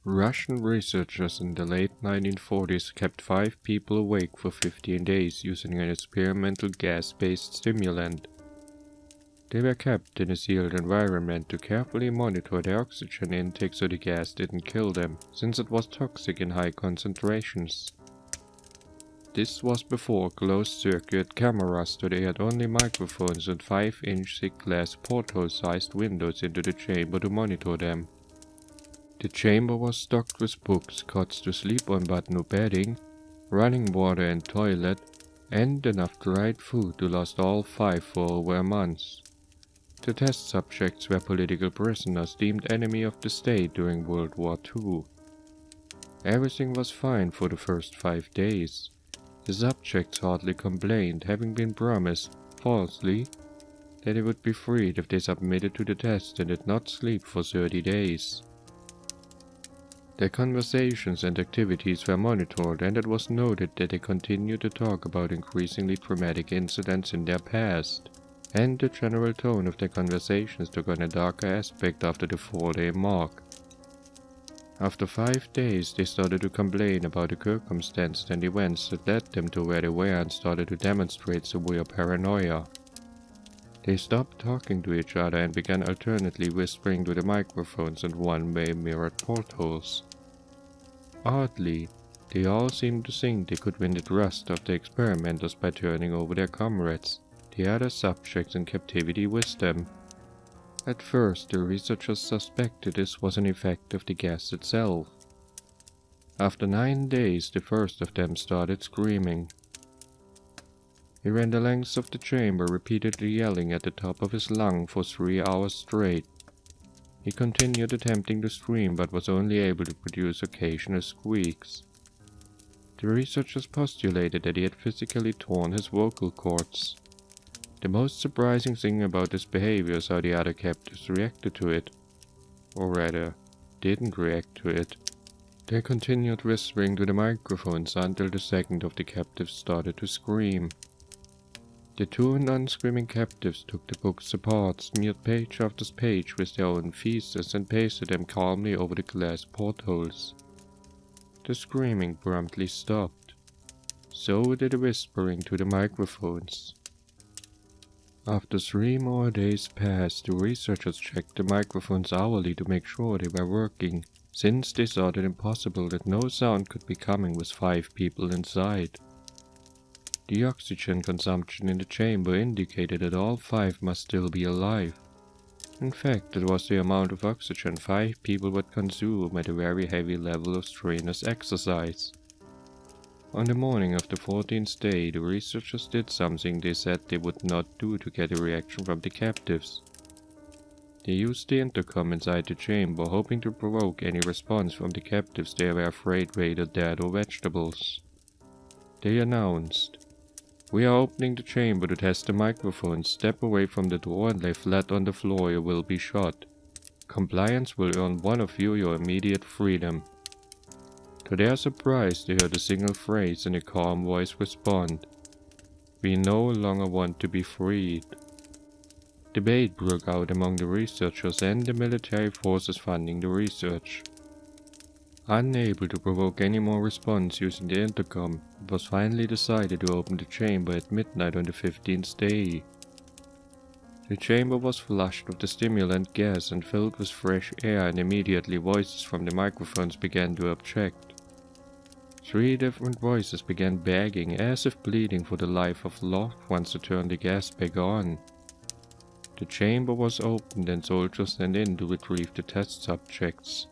Russian researchers in the late 1940s kept 5 people awake for 15 days using an experimental gas-based stimulant. They were kept in a sealed environment to carefully monitor their oxygen intake so the gas didn't kill them, since it was toxic in high concentrations. This was before closed-circuit cameras, so they had only microphones and 5-inch thick glass porthole-sized windows into the chamber to monitor them. The chamber was stocked with books, cots to sleep on but no bedding, running water and toilet, and enough dried food to last all 5 for over a month. The test subjects were political prisoners deemed enemy of the state during World War II. Everything was fine for the first 5 days. The subjects hardly complained, having been promised, falsely, that they would be freed if they submitted to the test and did not sleep for 30 days. Their conversations and activities were monitored, and it was noted that they continued to talk about increasingly traumatic incidents in their past, and the general tone of their conversations took on a darker aspect after the 4-day mark. After 5 days, they started to complain about the circumstances and events that led them to where they were and started to demonstrate severe paranoia. They stopped talking to each other and began alternately whispering to the microphones and one-way mirrored portholes. Oddly, they all seemed to think they could win the trust of the experimenters by turning over their comrades, the other subjects in captivity, with them. At first, the researchers suspected this was an effect of the gas itself. After 9 days, the first of them started screaming. He ran the length of the chamber, repeatedly yelling at the top of his lung for 3 hours straight. He continued attempting to scream, but was only able to produce occasional squeaks. The researchers postulated that he had physically torn his vocal cords. The most surprising thing about this behavior is how the other captives reacted to it, or rather, didn't react to it. They continued whispering to the microphones until the second of the captives started to scream. The 2 non-screaming captives took the books apart, smeared page after page with their own feces, and pasted them calmly over the glass portholes. The screaming promptly stopped. So did the whispering to the microphones. After 3 more days passed, the researchers checked the microphones hourly to make sure they were working, since they thought it impossible that no sound could be coming with 5 people inside. The oxygen consumption in the chamber indicated that all 5 must still be alive. In fact, it was the amount of oxygen 5 people would consume at a very heavy level of strenuous exercise. On the morning of the 14th day, the researchers did something they said they would not do to get a reaction from the captives. They used the intercom inside the chamber, hoping to provoke any response from the captives they were afraid were either dead or vegetables. They announced, "We are opening the chamber to test the microphone. Step away from the door and lay flat on the floor, you will be shot. Compliance will earn one of you your immediate freedom." To their surprise, they heard a single phrase in a calm voice respond, "We no longer want to be freed." Debate broke out among the researchers and the military forces funding the research. Unable to provoke any more response using the intercom, it was finally decided to open the chamber at midnight on the 15th day. The chamber was flushed with the stimulant gas and filled with fresh air, and immediately voices from the microphones began to object. 3 different voices began begging, as if pleading for the life of loved ones, to turn the gas back on. The chamber was opened and soldiers sent in to retrieve the test subjects.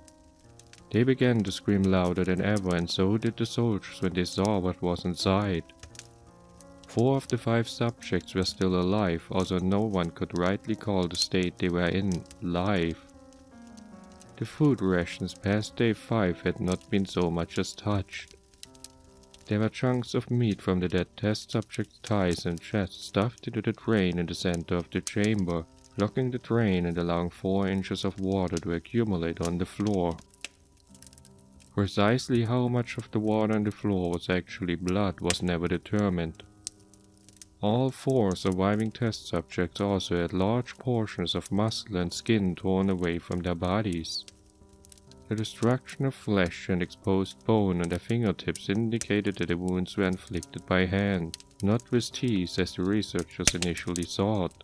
They began to scream louder than ever, and so did the soldiers when they saw what was inside. 4 of the 5 subjects were still alive, although no one could rightly call the state they were in life. The food rations past day 5 had not been so much as touched. There were chunks of meat from the dead test subjects' thighs and chest stuffed into the drain in the center of the chamber, blocking the drain and allowing 4 inches of water to accumulate on the floor. Precisely how much of the water on the floor was actually blood was never determined. All 4 surviving test subjects also had large portions of muscle and skin torn away from their bodies. The destruction of flesh and exposed bone on their fingertips indicated that the wounds were inflicted by hand, not with teeth as the researchers initially thought.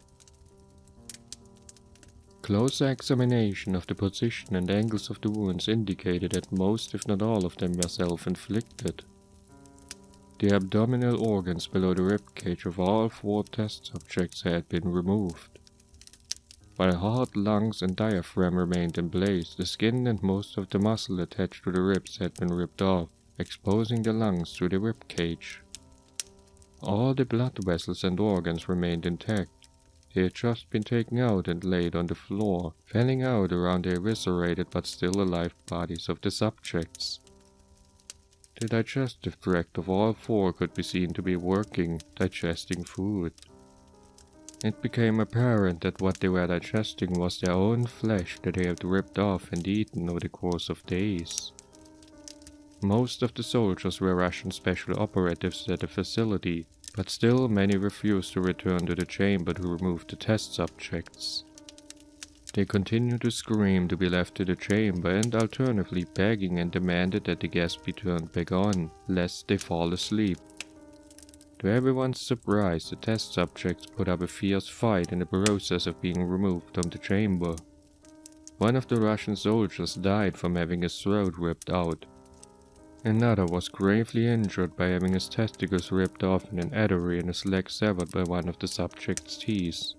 Closer examination of the position and angles of the wounds indicated that most, if not all of them, were self-inflicted. The abdominal organs below the ribcage of all 4 test subjects had been removed. While heart, lungs, and diaphragm remained in place, the skin and most of the muscle attached to the ribs had been ripped off, exposing the lungs through the ribcage. All the blood vessels and organs remained intact. They had just been taken out and laid on the floor, fanning out around the eviscerated but still alive bodies of the subjects. The digestive tract of all 4 could be seen to be working, digesting food. It became apparent that what they were digesting was their own flesh that they had ripped off and eaten over the course of days. Most of the soldiers were Russian special operatives at the facility, but still many refused to return to the chamber to remove the test subjects. They continued to scream to be left to the chamber and alternatively begging and demanded that the gas be turned back on, lest they fall asleep. To everyone's surprise, the test subjects put up a fierce fight in the process of being removed from the chamber. One of the Russian soldiers died from having his throat ripped out. Another was gravely injured by having his testicles ripped off and an artery in his leg severed by one of the subject's teeth.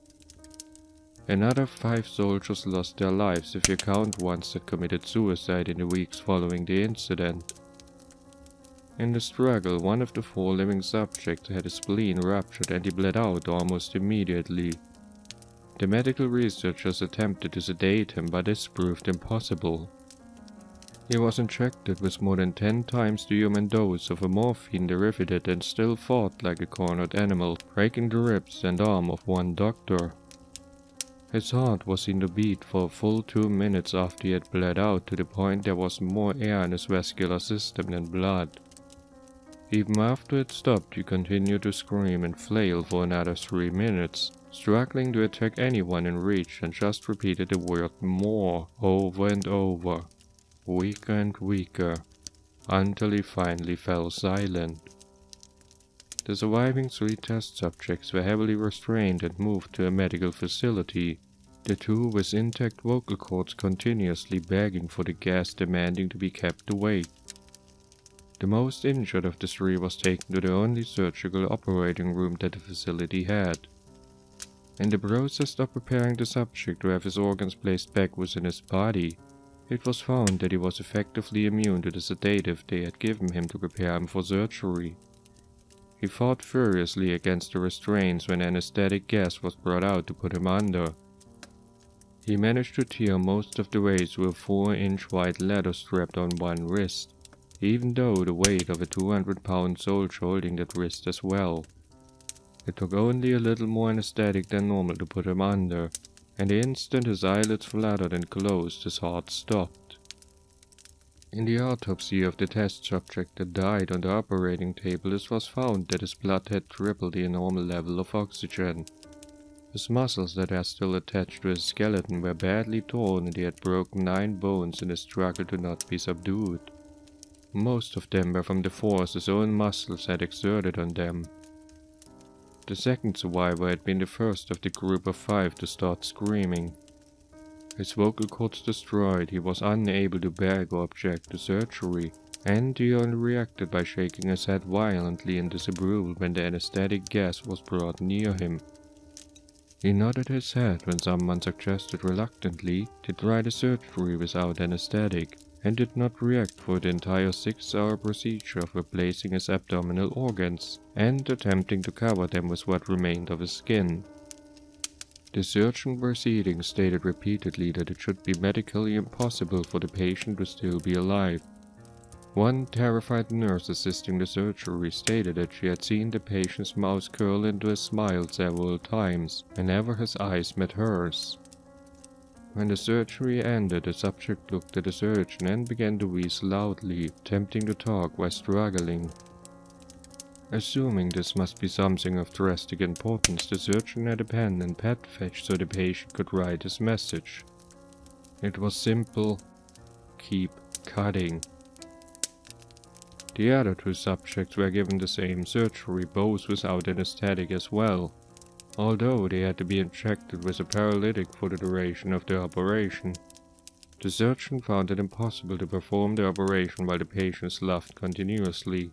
Another 5 soldiers lost their lives if you count ones that committed suicide in the weeks following the incident. In the struggle, one of the 4 living subjects had his spleen ruptured and he bled out almost immediately. The medical researchers attempted to sedate him, but this proved impossible. He was injected with more than 10 times the human dose of a morphine derivative and still fought like a cornered animal, breaking the ribs and arm of one doctor. His heart was seen to beat for a full 2 minutes after he had bled out, to the point there was more air in his vascular system than blood. Even after it stopped, he continued to scream and flail for another 3 minutes, struggling to attack anyone in reach, and just repeated the word "more" over and over, weaker and weaker, until he finally fell silent. The surviving 3 test subjects were heavily restrained and moved to a medical facility, the 2 with intact vocal cords continuously begging for the gas, demanding to be kept awake. The most injured of the 3 was taken to the only surgical operating room that the facility had. In the process of preparing the subject to have his organs placed back within his body, it was found that he was effectively immune to the sedative they had given him to prepare him for surgery. He fought furiously against the restraints when anesthetic gas was brought out to put him under. He managed to tear most of the way through a 4-inch wide ladder strapped on one wrist, even though the weight of a 200-pound soldier holding that wrist as well. It took only a little more anesthetic than normal to put him under, and the instant his eyelids fluttered and closed, his heart stopped. In the autopsy of the test subject that died on the operating table, it was found that his blood had tripled the normal level of oxygen. His muscles that are still attached to his skeleton were badly torn, and he had broken 9 bones in his struggle to not be subdued. Most of them were from the force his own muscles had exerted on them. The second survivor had been the first of the group of 5 to start screaming. His vocal cords destroyed, he was unable to beg or object to surgery, and he only reacted by shaking his head violently in disapproval when the anesthetic gas was brought near him. He nodded his head when someone suggested reluctantly to try the surgery without anesthetic, and did not react for the entire 6-hour procedure of replacing his abdominal organs and attempting to cover them with what remained of his skin. The surgeon proceeding stated repeatedly that it should be medically impossible for the patient to still be alive. One terrified nurse assisting the surgery stated that she had seen the patient's mouth curl into a smile several times whenever his eyes met hers. When the surgery ended, the subject looked at the surgeon and began to wheeze loudly, attempting to talk while struggling. Assuming this must be something of drastic importance, the surgeon had a pen and pad fetched so the patient could write his message. It was simple: keep cutting. The other two subjects were given the same surgery, both without anesthetic as well, although they had to be injected with a paralytic for the duration of the operation. The surgeon found it impossible to perform the operation while the patients laughed continuously.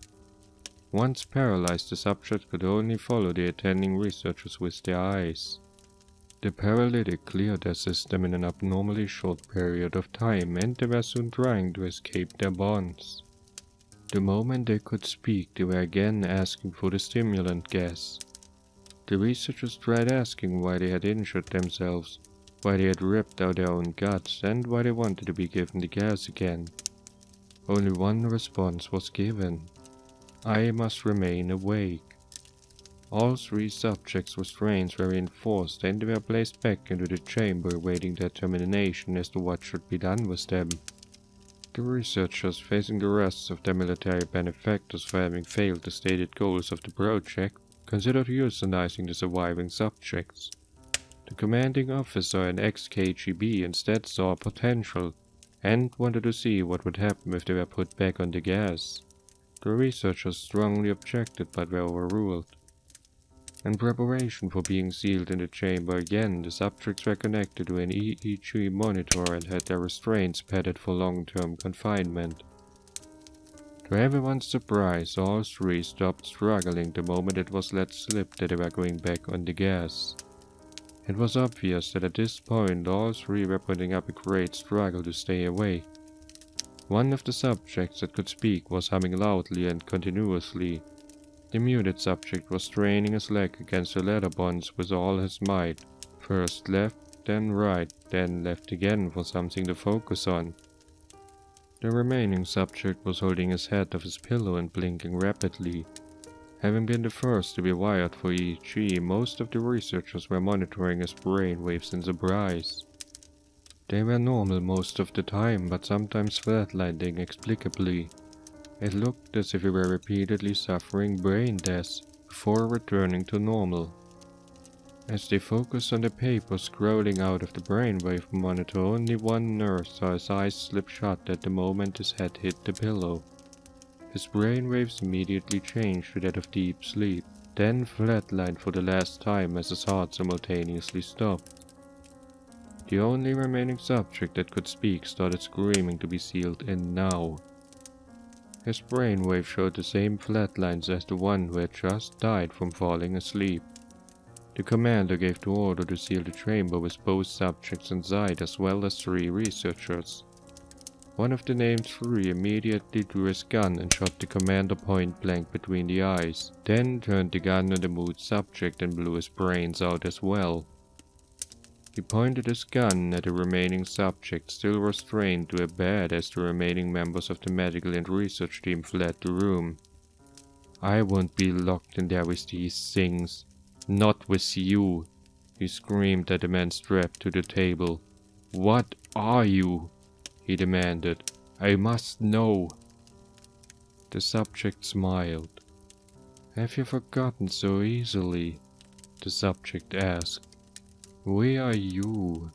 Once paralyzed, the subject could only follow the attending researchers with their eyes. The paralytic cleared their system in an abnormally short period of time, and they were soon trying to escape their bonds. The moment they could speak, they were again asking for the stimulant gas. The researchers tried asking why they had injured themselves, why they had ripped out their own guts, and why they wanted to be given the gas again. Only one response was given: I must remain awake. All three subjects' restraints were reinforced, and they were placed back into the chamber, awaiting their termination as to what should be done with them. The researchers, facing the arrests of their military benefactors for having failed the stated goals of the project, considered euthanizing the surviving subjects. The commanding officer and ex-KGB instead saw potential, and wanted to see what would happen if they were put back on the gas. The researchers strongly objected but were overruled. In preparation for being sealed in the chamber again, the subjects were connected to an EEG monitor and had their restraints padded for long-term confinement. To everyone's surprise, all three stopped struggling the moment it was let slip that they were going back on the gas. It was obvious that at this point all three were putting up a great struggle to stay awake. One of the subjects that could speak was humming loudly and continuously. The muted subject was straining his leg against the leather bonds with all his might, first left, then right, then left again for something to focus on. The remaining subject was holding his head off his pillow and blinking rapidly. Having been the first to be wired for EEG, most of the researchers were monitoring his brainwaves in surprise. They were normal most of the time, but sometimes flatlined inexplicably. It looked as if he were repeatedly suffering brain death before returning to normal. As they focused on the paper scrolling out of the brainwave monitor, only one nurse saw his eyes slip shut at the moment his head hit the pillow. His brainwaves immediately changed to that of deep sleep, then flatlined for the last time as his heart simultaneously stopped. The only remaining subject that could speak started screaming to be sealed in now. His brainwave showed the same flatlines as the one who had just died from falling asleep. The commander gave the order to seal the chamber with both subjects inside as well as 3 researchers. One of the named 3 immediately drew his gun and shot the commander point blank between the eyes, then turned the gun on the mood subject and blew his brains out as well. He pointed his gun at the remaining subject, still restrained to a bed as the remaining members of the medical and research team fled the room. I won't be locked in there with these things. Not with you, he screamed at the man strapped to the table. What are you? He demanded. I must know. The subject smiled. Have you forgotten so easily? The subject asked. We are you.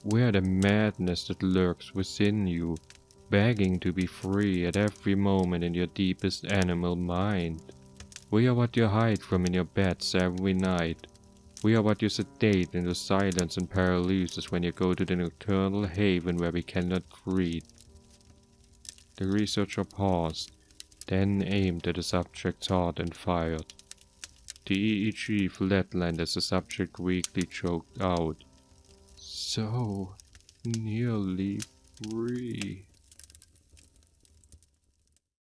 We are the madness that lurks within you, begging to be free at every moment in your deepest animal mind. We are what you hide from in your beds every night. We are what you sedate into silence and paralysis when you go to the nocturnal haven where we cannot breathe. The researcher paused, then aimed at the subject's heart and fired. The EEG flatlined as the subject weakly choked out. So nearly free.